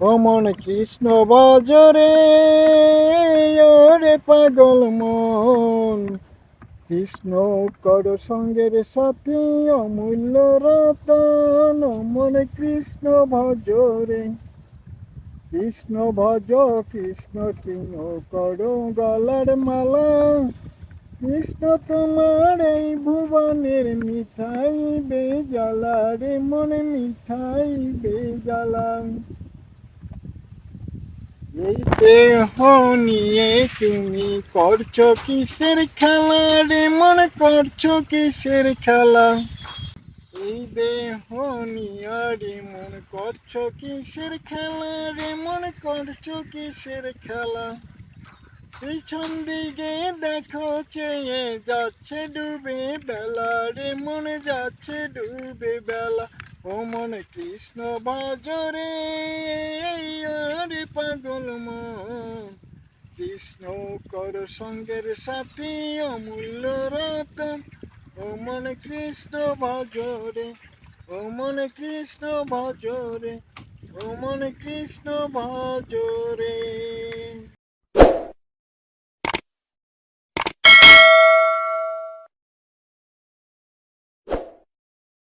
ও মন কৃষ্ণ ভজরে, ওরে পাগল মন। কৃষ্ণ কর সঙ্গের সাথী, অমূল্য রতন। ও মন কৃষ্ণ ভজরে, কৃষ্ণ ভজ কৃষ্ণ কৃষ্ণ কর গলার মালা। কৃষ্ণ তোমার এই ভুবনের মিঠাই বেজালা রে, মনে মিঠাই বেজালা। এই দেহ নিয়ে তুমি করছো কিসের খেলা রে, মনে করছো কিসের খেলা। এই দেহ নিয়ে রে মন করছো কিসের খেলা রে, মনে করছো কিসের খেলা। পিছন দিকে দেখো চেয়ে যাচ্ছে ডুবে বেলা রে, মনে যাচ্ছে ডুবে বেলা। ও মনে কৃষ্ণ ভজরে, আরে পাগল মন। কৃষ্ণ কর সঙ্গের সাথী, অমূল্য রতন। ও মনে কৃষ্ণ ভজরে, ও মনে কৃষ্ণ ভজরে, ও মনে কৃষ্ণ ভজরে।